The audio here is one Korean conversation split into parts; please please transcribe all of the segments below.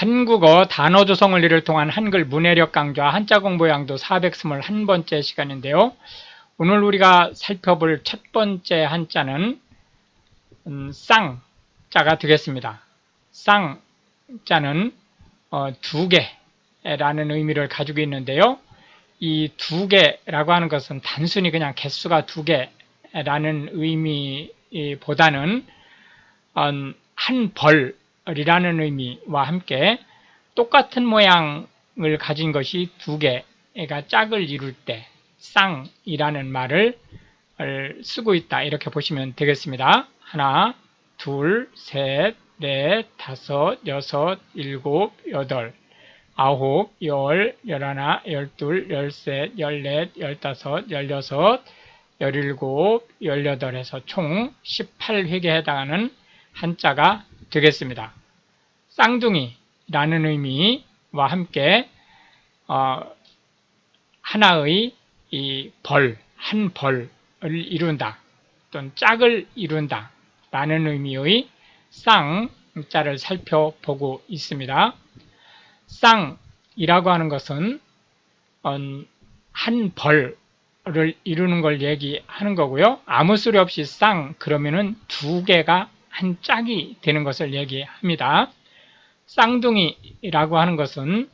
한국어 단어 조성을 통한 한글 문해력 강좌 한자 공부 양도 421번째 시간인데요. 오늘 우리가 살펴볼 첫 번째 한자는 쌍자가 되겠습니다. 쌍자는 두 개라는 의미를 가지고 있는데요. 이 두 개라고 하는 것은 단순히 그냥 개수가 두 개라는 의미보다는 한 벌이라는 의미와 함께 똑같은 모양을 가진 것이 두 개가 짝을 이룰 때 쌍이라는 말을 쓰고 있다, 이렇게 보시면 되겠습니다. 하나, 둘, 셋, 넷, 다섯, 여섯, 일곱, 여덟, 아홉, 열, 열하나, 열둘, 열셋, 열넷, 열다섯, 열여섯, 열일곱, 열여덟 해서 총 18획에 해당하는 한자가 되겠습니다. 쌍둥이라는 의미와 함께 하나의 한 벌을 이룬다 또는 짝을 이룬다 라는 의미의 쌍자를 살펴보고 있습니다. 쌍이라고 하는 것은 한 벌을 이루는 걸 얘기하는 거고요. 아무 소리 없이 쌍 그러면은 두 개가 한 짝이 되는 것을 얘기합니다. 쌍둥이라고 하는 것은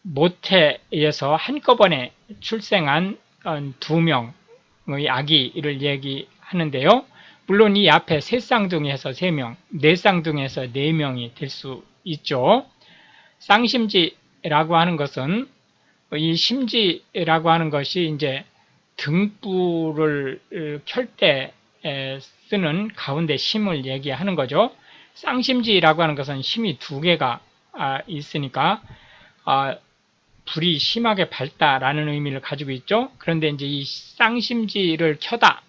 모태에서 한꺼번에 출생한 두 명의 아기를 얘기하는데요. 물론 이 앞에 세 쌍둥이에서 세 명, 네 쌍둥이에서 네 명이 될 수 있죠. 쌍심지라고 하는 것은 이 심지라고 하는 것이 이제 등불을 켤 때 쓰는 가운데 심을 얘기하는 거죠. 쌍심지라고 하는 것은 심이 두 개가 있으니까 불이 심하게 밝다라는 의미를 가지고 있죠. 그런데 이제 이 쌍심지를 켜다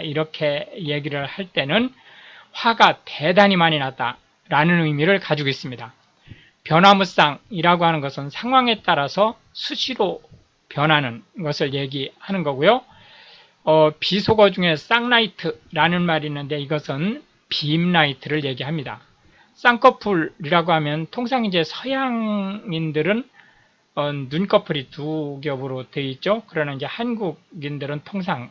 이렇게 얘기를 할 때는 화가 대단히 많이 났다라는 의미를 가지고 있습니다. 변화무쌍이라고 하는 것은 상황에 따라서 수시로 변하는 것을 얘기하는 거고요. 비속어 중에 쌍라이트라는 말이 있는데 이것은 빔라이트를 얘기합니다. 쌍꺼풀이라고 하면 통상 이제 서양인들은 눈꺼풀이 두 겹으로 되어 있죠. 그러나 이제 한국인들은 통상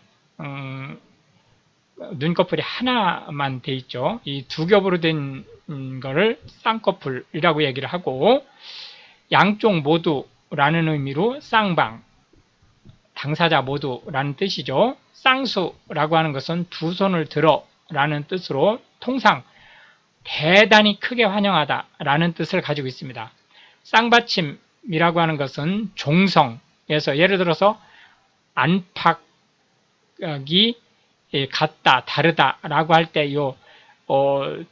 눈꺼풀이 하나만 되어 있죠. 이 두 겹으로 된 거를 쌍꺼풀이라고 얘기를 하고, 양쪽 모두라는 의미로 쌍방, 당사자 모두라는 뜻이죠. 쌍수라고 하는 것은 두 손을 들어 라는 뜻으로 통상 대단히 크게 환영하다 라는 뜻을 가지고 있습니다. 쌍받침이라고 하는 것은 종성에서 예를 들어서 안팎이 같다, 다르다 라고 할 때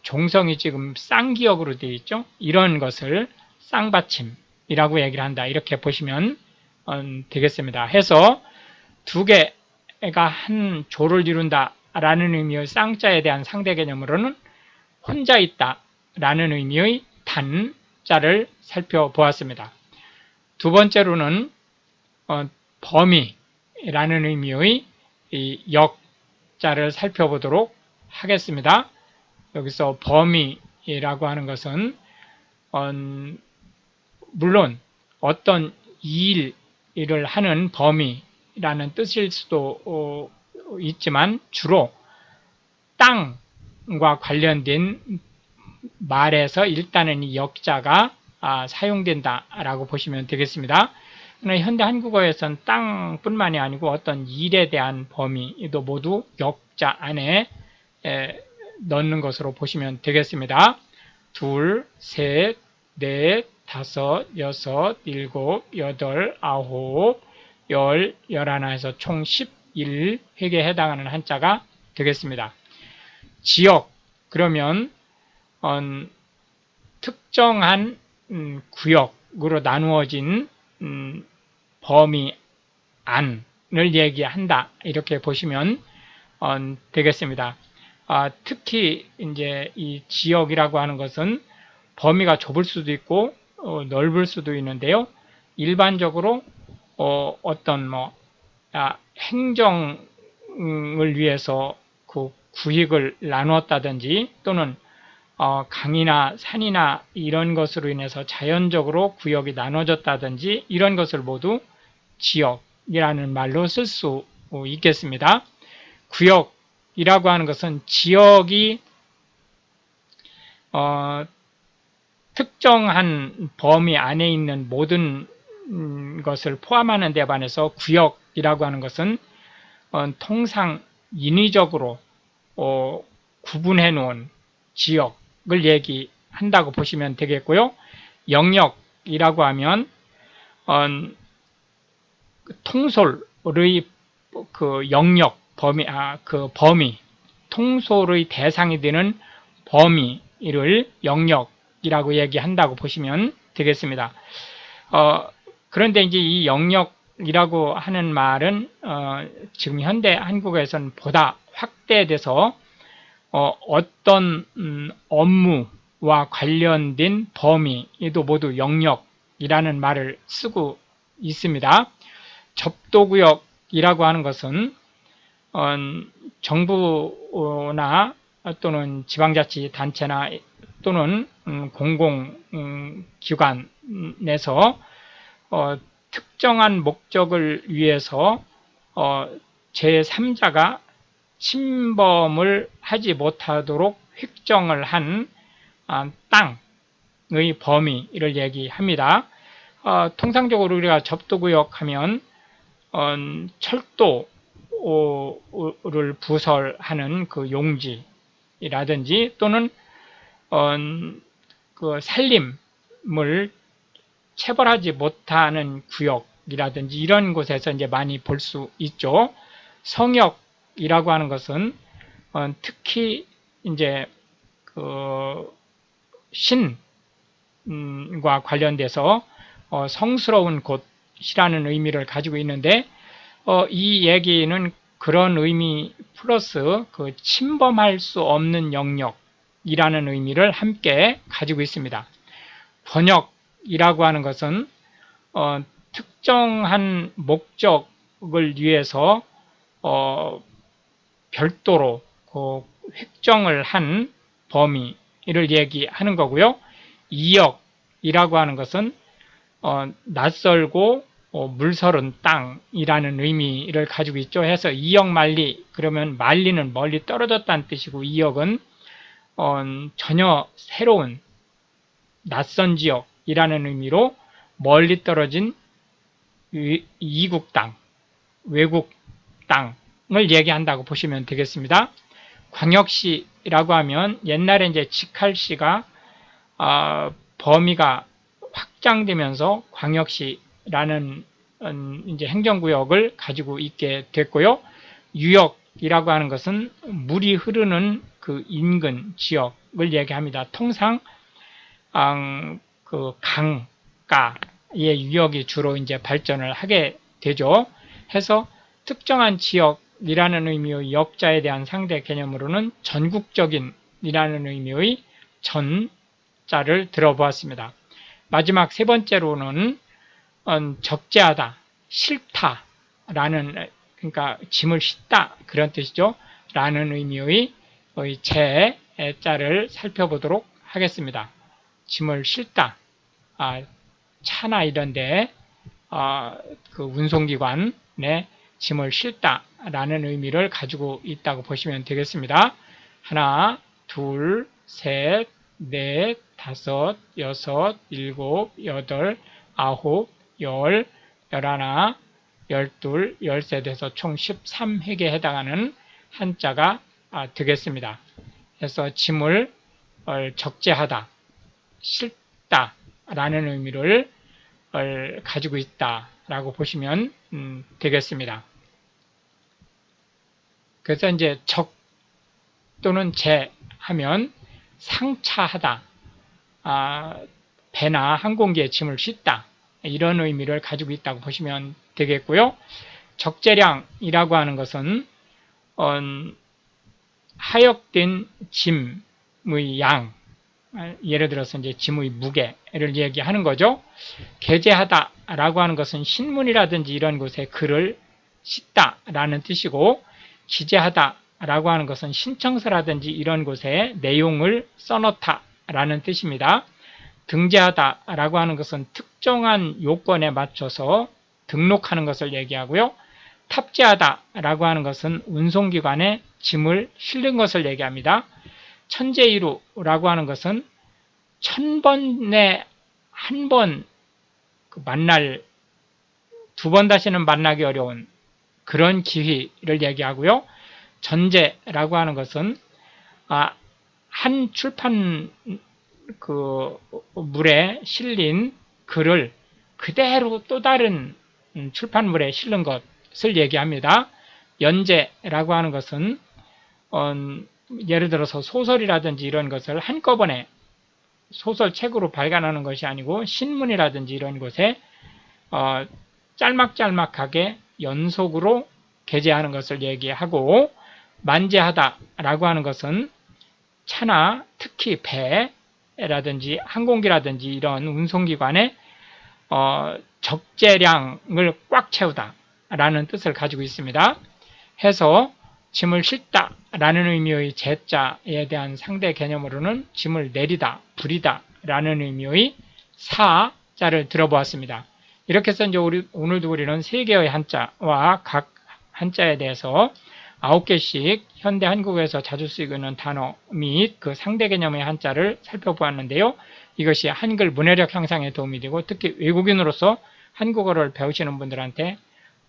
종성이 지금 쌍기역으로 되어 있죠. 이런 것을 쌍받침이라고 얘기를 한다, 이렇게 보시면 되겠습니다. 해서 두 개가 한 조를 이룬다 라는 의미의 쌍자에 대한 상대 개념으로는 혼자 있다 라는 의미의 단자를 살펴보았습니다. 두 번째로는 범위라는 의미의 역자를 살펴보도록 하겠습니다. 여기서 범위라고 하는 것은 물론 어떤 일을 하는 범위라는 뜻일 수도 있지만 주로 땅과 관련된 말에서 일단은 이 역자가 사용된다라고 보시면 되겠습니다. 현대 한국어에서는 땅뿐만이 아니고 어떤 일에 대한 범위도 모두 역자 안에 넣는 것으로 보시면 되겠습니다. 둘, 셋, 넷, 다섯, 여섯, 일곱, 여덟, 아홉, 열, 열하나 해서 총 11획에 해당하는 한자가 되겠습니다. 지역, 그러면 특정한 구역으로 나누어진 범위 안을 얘기한다, 이렇게 보시면 되겠습니다. 특히 이제 이 지역이라고 하는 것은 범위가 좁을 수도 있고 넓을 수도 있는데요. 일반적으로 어떤 행정을 위해서 그 구역을 나누었다든지 또는 강이나 산이나 이런 것으로 인해서 자연적으로 구역이 나눠졌다든지 이런 것을 모두 지역이라는 말로 쓸 수 있겠습니다. 구역이라고 하는 것은 지역이 특정한 범위 안에 있는 모든 것을 포함하는 데 반해서 구역이라고 하는 것은 통상 인위적으로 구분해 놓은 지역을 얘기한다고 보시면 되겠고요. 영역이라고 하면 통솔의 그 영역 범위, 통솔의 대상이 되는 범위를 영역이라고 얘기한다고 보시면 되겠습니다. 그런데 이제 이 영역이라고 하는 말은 지금 현대 한국에서는 보다 확대돼서 어떤 업무와 관련된 범위에도 모두 영역이라는 말을 쓰고 있습니다. 접도구역이라고 하는 것은 정부나 또는 지방자치단체나 또는 공공기관에서 특정한 목적을 위해서 제3자가 침범을 하지 못하도록 획정을 한 땅의 범위를 얘기합니다. 통상적으로 우리가 접도구역 하면 철도를 부설하는 그 용지라든지 또는 그 산림을 체벌하지 못하는 구역이라든지 이런 곳에서 이제 많이 볼 수 있죠. 성역이라고 하는 것은 특히 이제 그 신과 관련돼서 성스러운 곳이라는 의미를 가지고 있는데 이 얘기는 그런 의미 플러스 그 침범할 수 없는 영역이라는 의미를 함께 가지고 있습니다. 번역이라고 하는 것은 특정한 목적을 위해서 별도로 획정을 한 범위를 얘기하는 거고요. 이역이라고 하는 것은 낯설고 물서른 땅이라는 의미를 가지고 있죠. 해서 이역 만리, 그러면 만리는 멀리 떨어졌다는 뜻이고 이역은 전혀 새로운 낯선 지역이라는 의미로 멀리 떨어진 이국 땅, 외국 땅을 얘기한다고 보시면 되겠습니다. 광역시라고 하면 옛날에 이제 직할시가 범위가 확장되면서 광역시라는 이제 행정구역을 가지고 있게 됐고요. 유역이라고 하는 것은 물이 흐르는 그 인근 지역을 얘기합니다. 통상 그 강가의 유역이 주로 이제 발전을 하게 되죠. 해서 특정한 지역이라는 의미의 역자에 대한 상대 개념으로는 전국적인이라는 의미의 전자를 들어보았습니다. 마지막 세 번째로는 적재하다, 싫다라는, 그러니까 짐을 싣다 그런 뜻이죠. 라는 의미의 제자를 살펴보도록 하겠습니다. 짐을 싣다, 차나 이런데 그 운송기관에 짐을 싣다라는 의미를 가지고 있다고 보시면 되겠습니다. 하나, 둘, 셋, 넷, 다섯, 여섯, 일곱, 여덟, 아홉, 열, 열하나, 열둘, 열셋 해서 총 13획에 해당하는 한자가 되겠습니다. 그래서 짐을 적재하다, 싣다라는 의미를 가지고 있다라고 보시면 되겠습니다. 그래서 이제 적 또는 재 하면 상차하다, 배나 항공기에 짐을 싣다 이런 의미를 가지고 있다고 보시면 되겠고요. 적재량이라고 하는 것은 하역된 짐의 양, 예를 들어서 이제 짐의 무게를 얘기하는 거죠. 게재하다라고 하는 것은 신문이라든지 이런 곳에 글을 싣다라는 뜻이고, 기재하다라고 라고 하는 것은 신청서라든지 이런 곳에 내용을 써놓다 라는 뜻입니다. 등재하다 라고 하는 것은 특정한 요건에 맞춰서 등록하는 것을 얘기하고요. 탑재하다 라고 하는 것은 운송기관에 짐을 실는 것을 얘기합니다. 천재이루라고 하는 것은 1000번에 한 번 만날, 2번 다시는 만나기 어려운 그런 기회를 얘기하고요. 전제라고 하는 것은 한 출판 물에 실린 글을 그대로 또 다른 출판물에 실는 것을 얘기합니다. 연재라고 하는 것은 예를 들어서 소설이라든지 이런 것을 한꺼번에 소설책으로 발간하는 것이 아니고 신문이라든지 이런 곳에 짤막짤막하게 연속으로 게재하는 것을 얘기하고, 만재하다 라고 하는 것은 차나 특히 배라든지 항공기라든지 이런 운송기관에 적재량을 꽉 채우다 라는 뜻을 가지고 있습니다. 해서 짐을 싣다 라는 의미의 제자에 대한 상대 개념으로는 짐을 내리다, 부리다 라는 의미의 사자를 들어보았습니다. 이렇게 해서 이제 오늘도 우리는 3개의 한자와 각 한자에 대해서 9개씩 현대 한국어에서 자주 쓰이는 단어 및 그 상대 개념의 한자를 살펴보았는데요. 이것이 한글 문해력 향상에 도움이 되고, 특히 외국인으로서 한국어를 배우시는 분들한테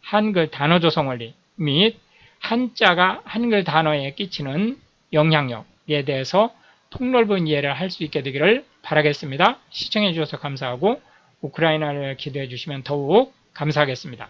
한글 단어 조성 원리 및 한자가 한글 단어에 끼치는 영향력에 대해서 폭넓은 이해를 할 수 있게 되기를 바라겠습니다. 시청해 주셔서 감사하고 우크라이나를 기도해 주시면 더욱 감사하겠습니다.